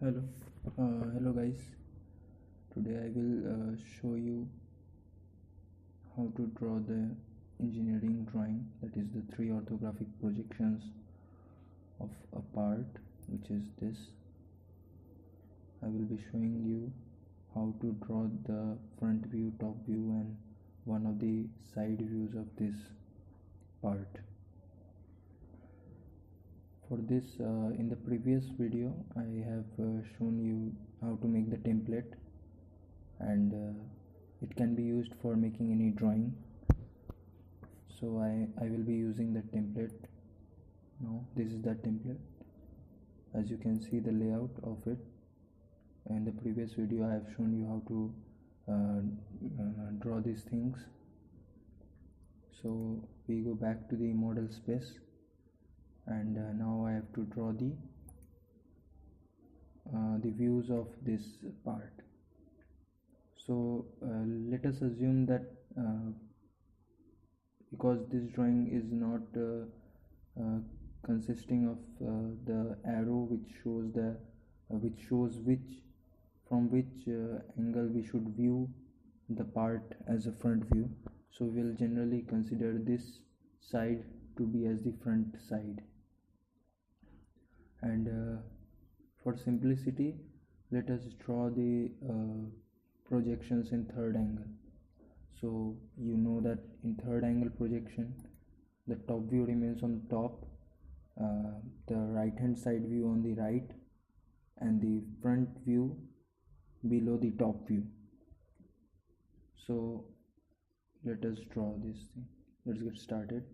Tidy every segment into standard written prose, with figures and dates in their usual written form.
Hello, hello guys. Today I will show you how to draw the engineering drawing, that is the three orthographic projections of a part, which is this. I will be showing you how to draw the front view, top view and one of the side views of this part. For this, in the previous video I have shown you how to make the template, and it can be used for making any drawing. So I will be using the template now. This is the template. As you can see the layout of it. In the previous video I have shown you how to draw these things. So we go back to the model space, and now I have to draw the views of this part. So let us assume that because this drawing is not consisting of the arrow which shows from which angle we should view the part as a front view, so we will generally consider this side to be as the front side. And for simplicity, let us draw the projections in third angle. So you know that in third angle projection, the top view remains on top, the right hand side view on the right, and the front view below the top view. So let us draw this thing. Let's get started.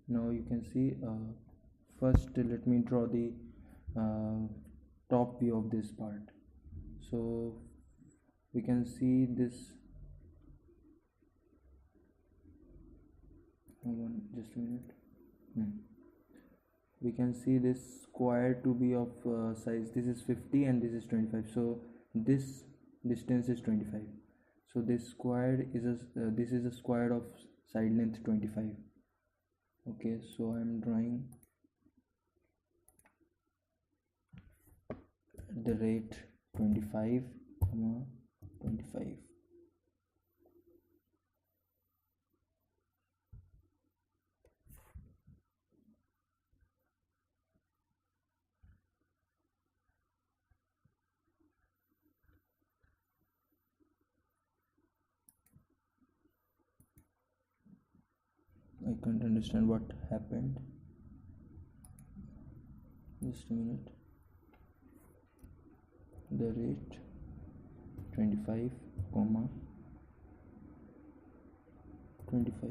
Now you can see, first let me draw the top view of this part. So we can see this, just a minute. We can see this square to be of size, this is 50 and this is 25, so this distance is 25. So this square is this is a square of side length 25. Okay, so I am drawing at the rate 25, 25. I can't understand what happened. Just a minute. The rate 25, 25.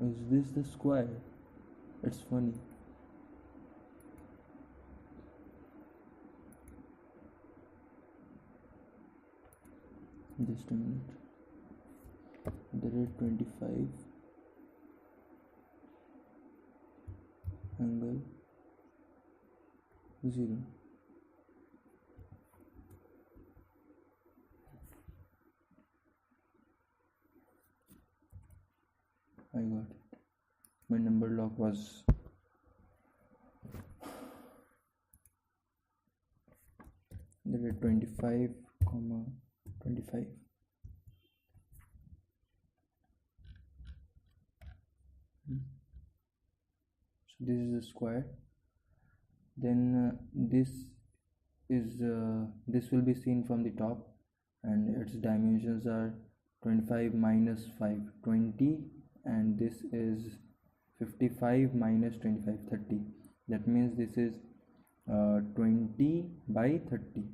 Is this the square? It's funny. Just a minute. The rate 25, angle 0. I got it. My number lock was the rate 25, 25. So this is a square. Then this will be seen from the top, and its dimensions are 25 minus 5, 20, and this is 55 minus 25, 30. That means this is 20 by 30.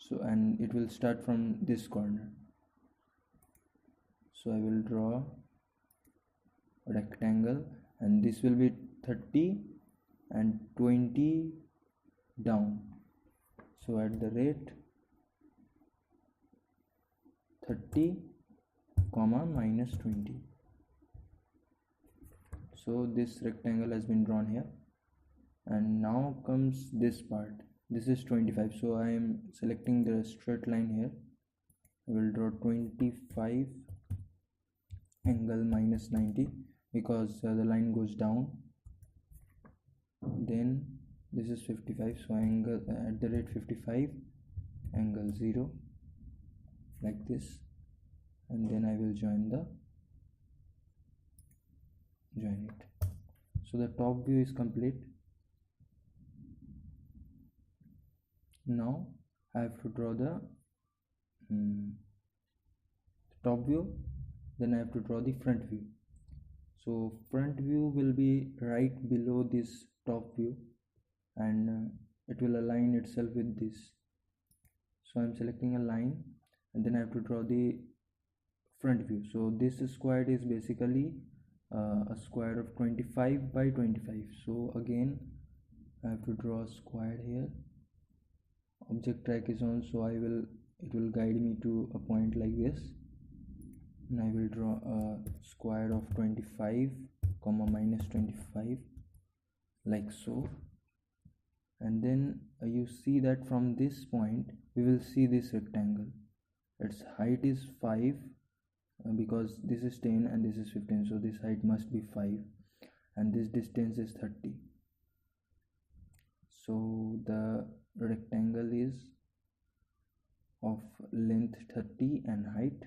So, and it will start from this corner. So I will draw a rectangle, and this will be 30 and 20 down. So at the rate 30 comma minus 20. So this rectangle has been drawn here, And now comes this part. This is 25, so I am selecting the straight line here. I will draw 25 angle minus 90 because the line goes down. Then this is 55, so angle at the rate 55 angle 0, like this, and then I will join it. So the top view is complete. Now I have to draw the top view, then I have to draw the front view. So front view will be right below this top view, and it will align itself with this. So I'm selecting a line, and then I have to draw the front view. So this square is basically a square of 25 by 25. So again I have to draw a square here. Object track is on, so it will guide me to a point like this, and I will draw a square of 25 comma minus 25, like so. And then you see that from this point we will see this rectangle. Its height is 5 because this is 10 and this is 15, so this height must be 5, and this distance is 30. So the rectangle is of length 30 and height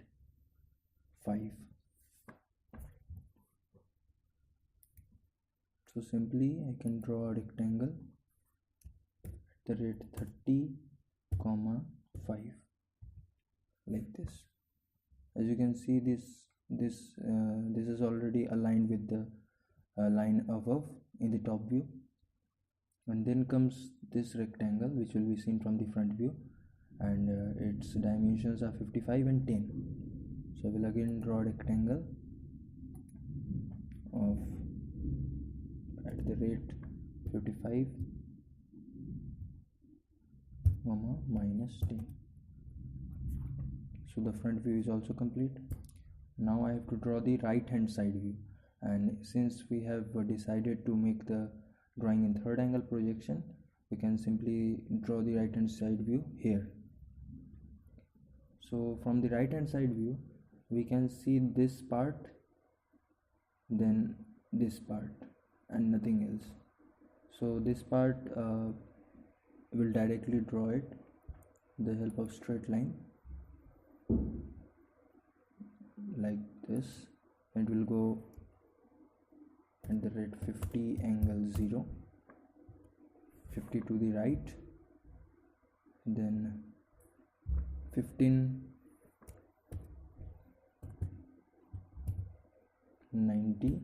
5. So simply I can draw a rectangle at the rate 30 comma 5, like this. As you can see, this is already aligned with the line above in the top view. And then comes this rectangle, which will be seen from the front view, and its dimensions are 55 and 10. So I will again draw a rectangle of at the rate 55 comma minus 10. So the front view is also complete. Now I have to draw the right hand side view, and since we have decided to make the drawing in third angle projection, we can simply draw the right hand side view here. So from the right hand side view we can see this part, then this part, and nothing else. So this part will directly draw it with the help of straight line, like this, and will go at the rate 50 angle 0, 50 to the right, then 15 90,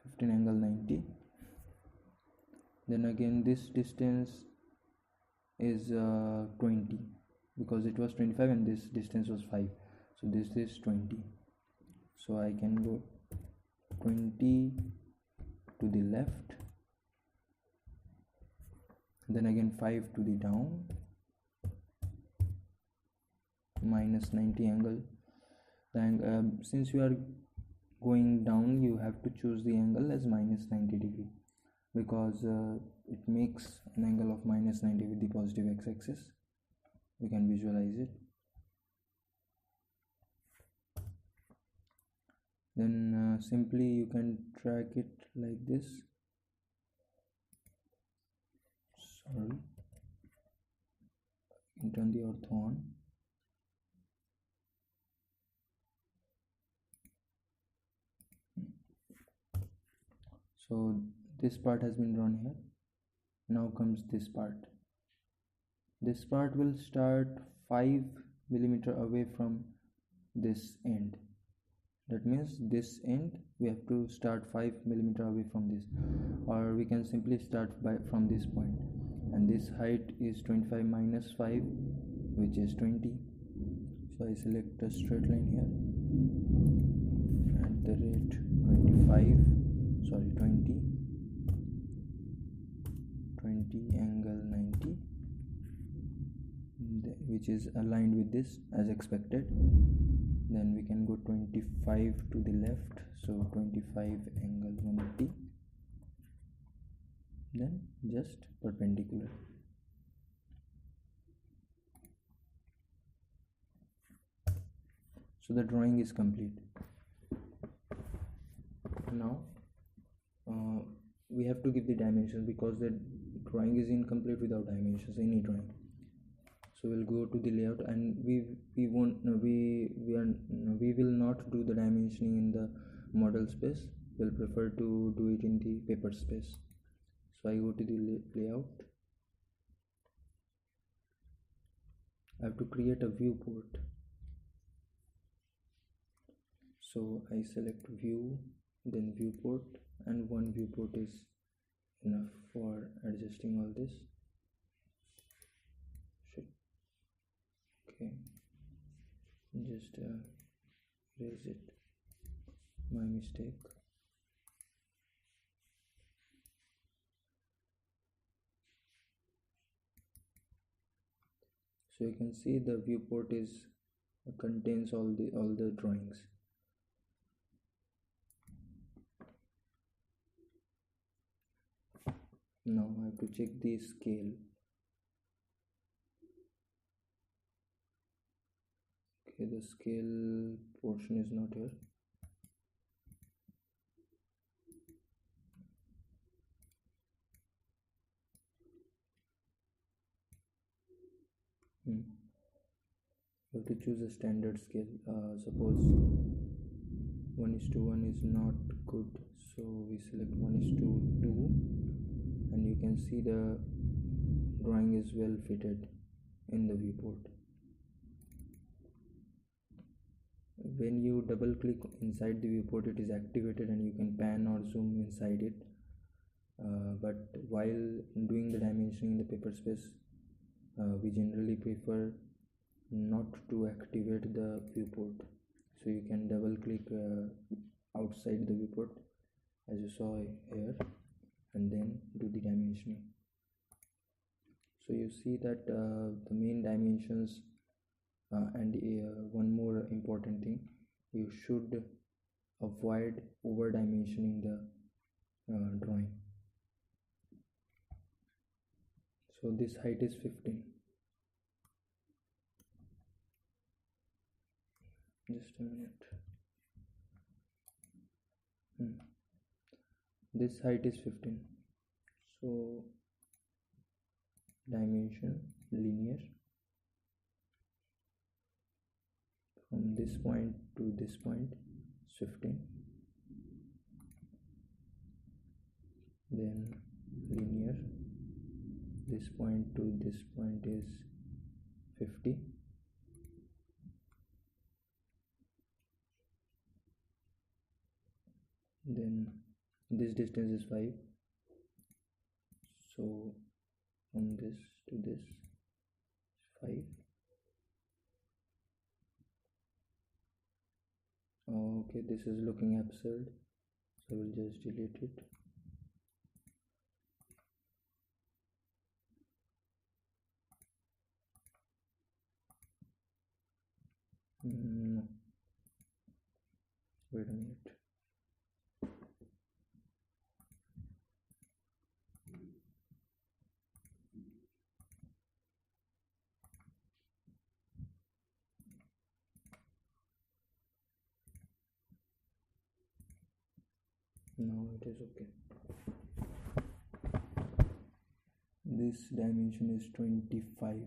15 angle 90. Then again this distance is 20 because it was 25 and this distance was 5, so this is 20. So I can go 20 to the left, then again 5 to the down, minus 90 angle. Then since you are going down, you have to choose the angle as minus 90 degree because it makes an angle of minus 90 with the positive x-axis. We can visualize it. Then simply you can track it like this. Sorry, you can turn the ortho on. So this part has been drawn here. Now comes this part. This part will start 5 millimeter away from this end. That means this end we have to start 5 millimeter away from this, or we can simply start from this point. And this height is 25 minus 5, which is 20. So I select a straight line here at the rate 20 angle 90, which is aligned with this as expected. Then we can go 25 to the left, so 25 angle 90. then just perpendicular. So the drawing is complete. Now we have to give the dimensions because the drawing is incomplete without dimensions, any drawing. So we'll go to the layout, and we will not do the dimensioning in the model space. We'll prefer to do it in the paper space. So I go to the layout. I have to create a viewport. So I select view, then viewport, and one viewport is enough for adjusting all this. Okay, just erase it, my mistake. So you can see the viewport contains all the drawings. Now I have to check the scale. Okay, the scale portion is not here. You have to choose a standard scale. Suppose 1:1 is not good, so we select 1:2, and you can see the drawing is well fitted in the viewport. When you double click inside the viewport, it is activated and you can pan or zoom inside it, but while doing the dimensioning in the paper space, we generally prefer not to activate the viewport. So you can double click outside the viewport as you saw here, and then do the dimensioning. So you see that the main dimensions, and one more important thing, you should avoid over dimensioning the drawing. So this height is 15. Just a minute. This height is 15. So dimension linear from this point to this point is 15. Then linear, this point to this point is 50. Then this distance is 5. So from this to this is 5. Okay, this is looking absurd, so we'll just delete it. No, wait a minute. Now it is okay. This dimension is 25,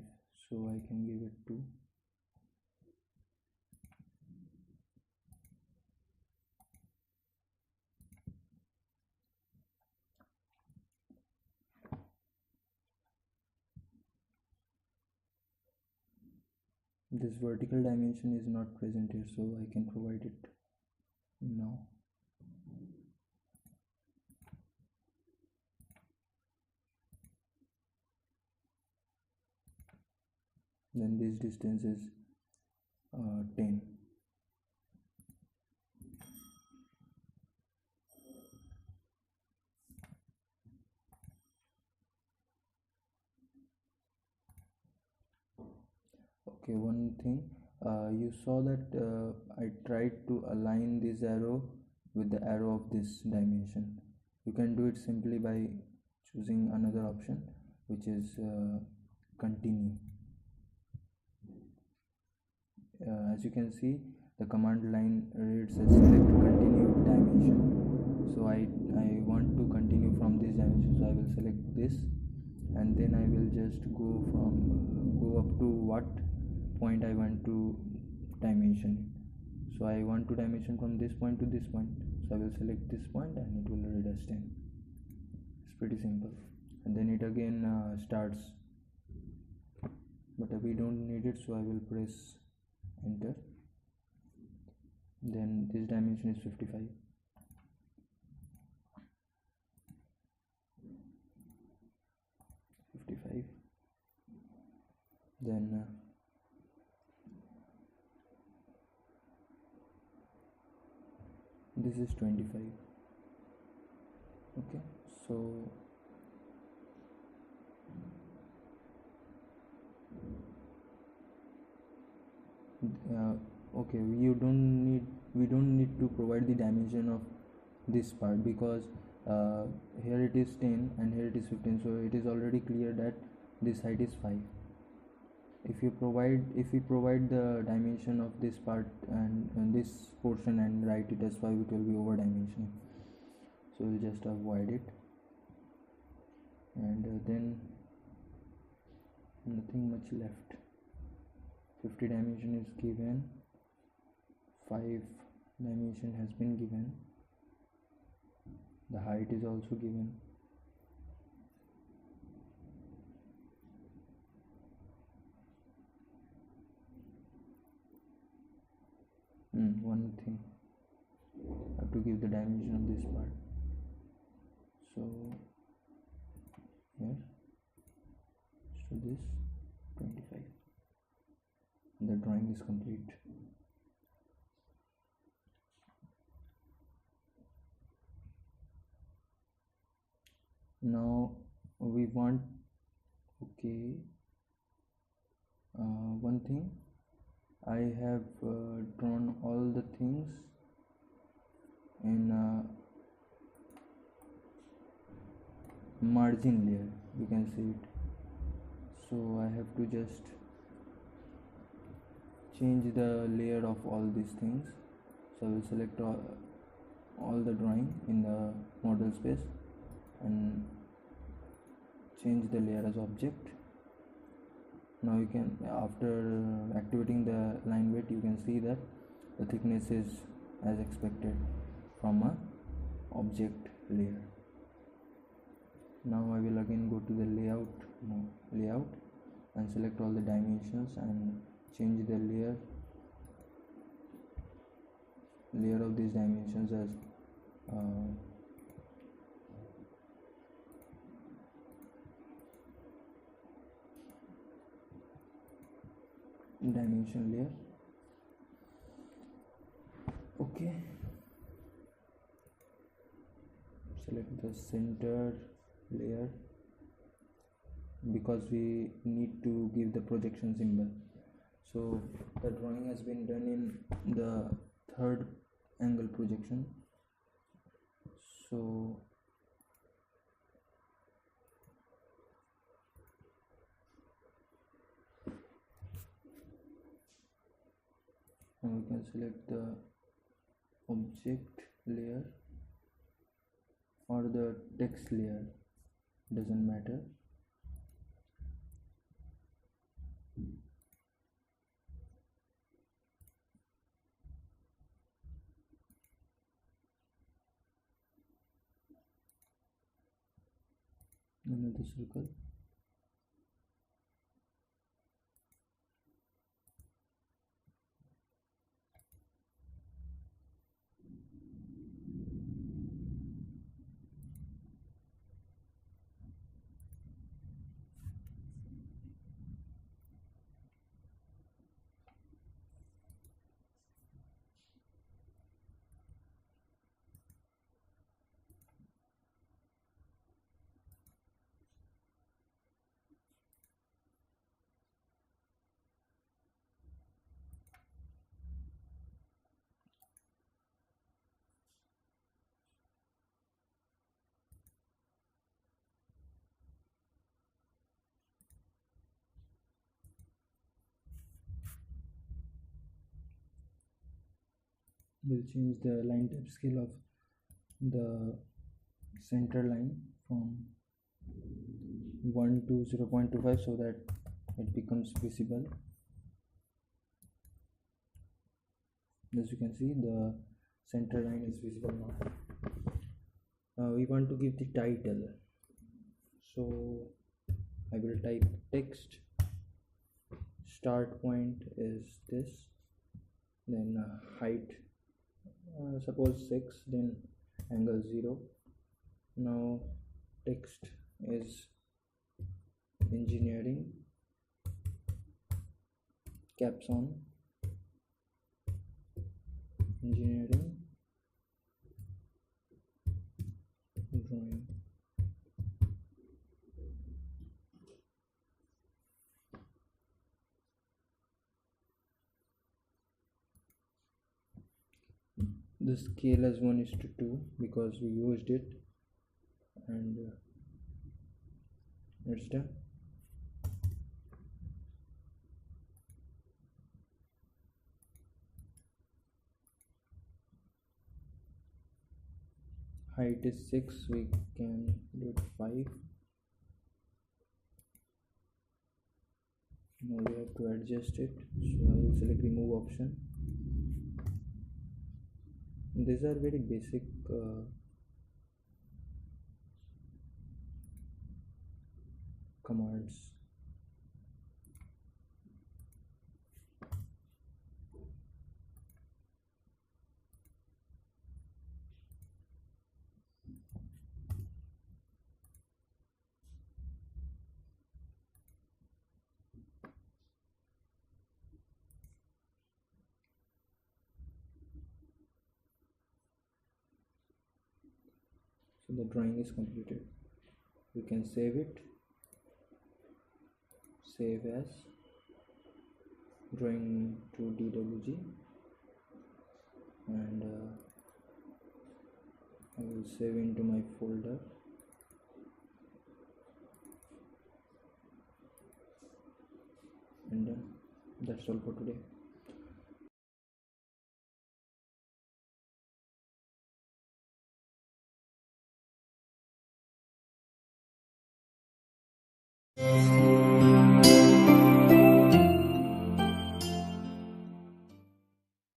so I can give it 2. This vertical dimension is not present here, so I can provide it now. Then this distance is 10. Okay, one thing, you saw that I tried to align this arrow with the arrow of this dimension. You can do it simply by choosing another option, which is continue. As you can see, the command line reads as select continue dimension. So I want to continue from this dimension, so I will select this, and then I will just go up to what point I want to dimension. So I want to dimension from this point to this point, so I will select this point and it will read as 10. It's pretty simple. And then it again starts, but we don't need it, so I will press enter. Then this dimension is 55. Then this is 25. Okay, so okay, we don't need to provide the dimension of this part, because here it is 10 and here it is 15, so it is already clear that this height is 5. If we provide the dimension of this part and this portion and write it as 5, it will be over dimensioning, so we'll just avoid it. And then nothing much left. 50 dimension is given, 5 dimension has been given, the height is also given. One thing, I have to give the dimension of this part. So here, so this 25. The drawing is complete. Now we want, okay, one thing, I have drawn all the things in margin layer, you can see it. So I have to just change the layer of all these things. So I will select all the drawing in the model space and change the layer as object. Now you can, after activating the line weight, you can see that the thickness is as expected from a object layer. Now I will again go to the layout and select all the dimensions and change the layer of these dimensions as dimension layer. Okay, select the center layer because we need to give the projection symbol. So the drawing has been done in the third angle projection. So now we can select the object layer or the text layer, doesn't matter. Another circle. We'll change the line type scale of the center line from 1 to 0.25 so that it becomes visible. As you can see, the center line is visible now. We want to give the title, so I will type text. Start point is this, then height suppose 6, then angle 0. Now text is engineering, caps on, engineering drawing. The scale as 1:2 because we used it, and it's done. Height is 6, we can do it 5. Now we have to adjust it, so I will select remove option. These are very basic commands. So the drawing is completed. You can save it, save as drawing to DWG, and I will save into my folder. And that's all for today.